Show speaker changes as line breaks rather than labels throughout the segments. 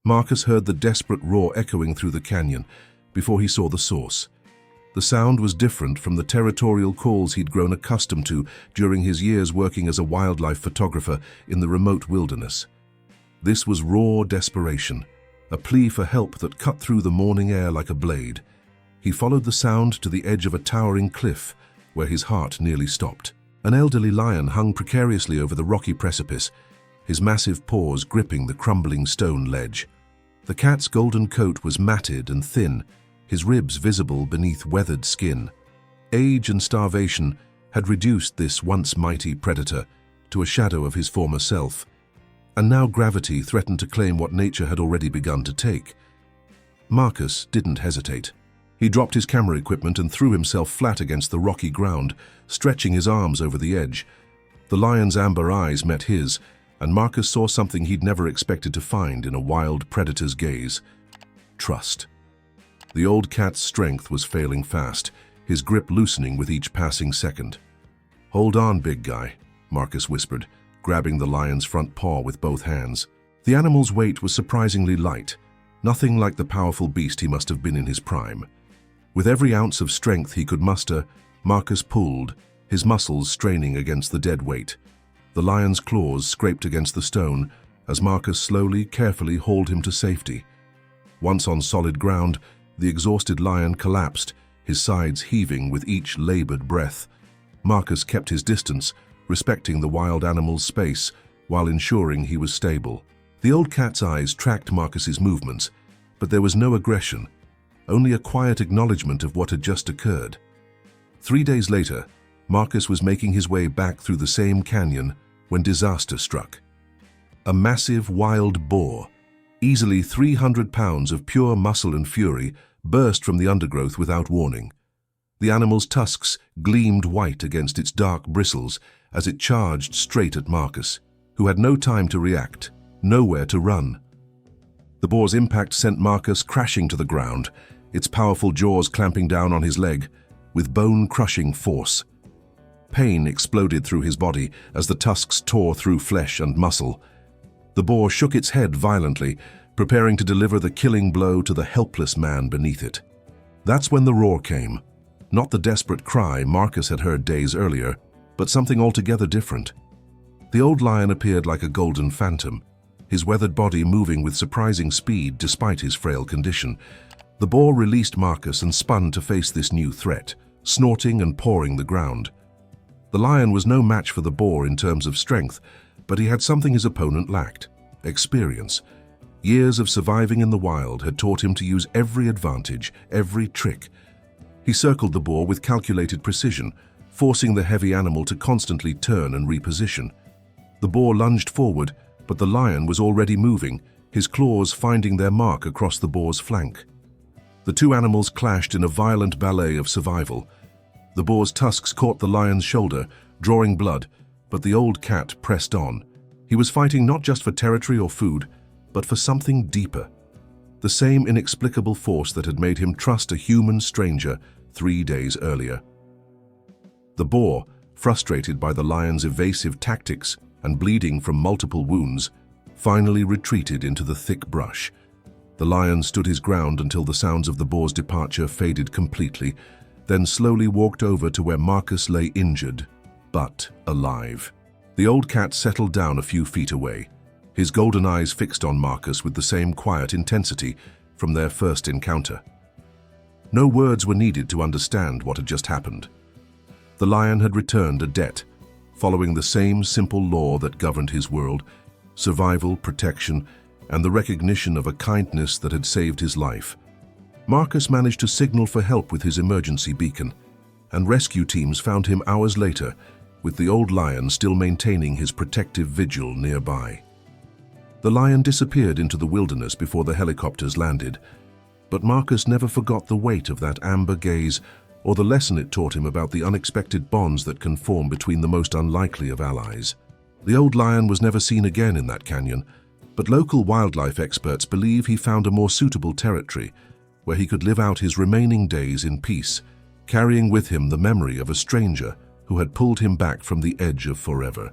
Marcus heard the desperate roar echoing through the canyon before he saw the source. The sound was different from the territorial calls he'd grown accustomed to during his years working as a wildlife photographer in the remote wilderness. This was raw desperation, a plea for help that cut through the morning air like a blade. He followed the sound to the edge of a towering cliff, where his heart nearly stopped. An elderly lion hung precariously over the rocky precipice, his massive paws gripping the crumbling stone ledge. The cat's golden coat was matted and thin, his ribs visible beneath weathered skin. Age and starvation had reduced this once mighty predator to a shadow of his former self, and now gravity threatened to claim what nature had already begun to take. Marcus didn't hesitate. He dropped his camera equipment and threw himself flat against the rocky ground, stretching his arms over the edge. The lion's amber eyes met his, and Marcus saw something he'd never expected to find in a wild predator's gaze: trust. The old cat's strength was failing fast, his grip loosening with each passing second. "Hold on, big guy," Marcus whispered, grabbing the lion's front paw with both hands. The animal's weight was surprisingly light, nothing like the powerful beast he must have been in his prime. With every ounce of strength he could muster, Marcus pulled, his muscles straining against the dead weight. The lion's claws scraped against the stone as Marcus slowly, carefully hauled him to safety. Once on solid ground, the exhausted lion collapsed, his sides heaving with each labored breath. Marcus kept his distance, respecting the wild animal's space while ensuring he was stable. The old cat's eyes tracked Marcus's movements, but there was no aggression, only a quiet acknowledgement of what had just occurred. 3 days later, Marcus was making his way back through the same canyon when disaster struck. A massive wild boar, easily 300 pounds of pure muscle and fury, burst from the undergrowth without warning. The animal's tusks gleamed white against its dark bristles as it charged straight at Marcus, who had no time to react, nowhere to run. The boar's impact sent Marcus crashing to the ground, its powerful jaws clamping down on his leg with bone-crushing force. Pain exploded through his body as the tusks tore through flesh and muscle. The boar shook its head violently, preparing to deliver the killing blow to the helpless man beneath it. That's when the roar came. Not the desperate cry Marcus had heard days earlier, but something altogether different. The old lion appeared like a golden phantom, his weathered body moving with surprising speed despite his frail condition. The boar released Marcus and spun to face this new threat, snorting and pawing the ground. The lion was no match for the boar in terms of strength, but he had something his opponent lacked: experience. Years of surviving in the wild had taught him to use every advantage, every trick. He circled the boar with calculated precision, forcing the heavy animal to constantly turn and reposition. The boar lunged forward, but the lion was already moving, his claws finding their mark across the boar's flank. The two animals clashed in a violent ballet of survival. The boar's tusks caught the lion's shoulder, drawing blood, but the old cat pressed on. He was fighting not just for territory or food, but for something deeper. The same inexplicable force that had made him trust a human stranger 3 days earlier. The boar, frustrated by the lion's evasive tactics and bleeding from multiple wounds, finally retreated into the thick brush. The lion stood his ground until the sounds of the boar's departure faded completely, then slowly walked over to where Marcus lay injured, but alive. The old cat settled down a few feet away, his golden eyes fixed on Marcus with the same quiet intensity from their first encounter. No words were needed to understand what had just happened. The lion had returned a debt, following the same simple law that governed his world: survival, protection, and the recognition of a kindness that had saved his life. Marcus managed to signal for help with his emergency beacon, and rescue teams found him hours later, with the old lion still maintaining his protective vigil nearby. The lion disappeared into the wilderness before the helicopters landed, but Marcus never forgot the weight of that amber gaze or the lesson it taught him about the unexpected bonds that can form between the most unlikely of allies. The old lion was never seen again in that canyon, but local wildlife experts believe he found a more suitable territory where he could live out his remaining days in peace, carrying with him the memory of a stranger who had pulled him back from the edge of forever.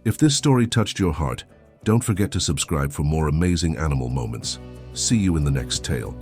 If this story touched your heart, Don't forget to subscribe for more amazing animal moments. See you in the next tale.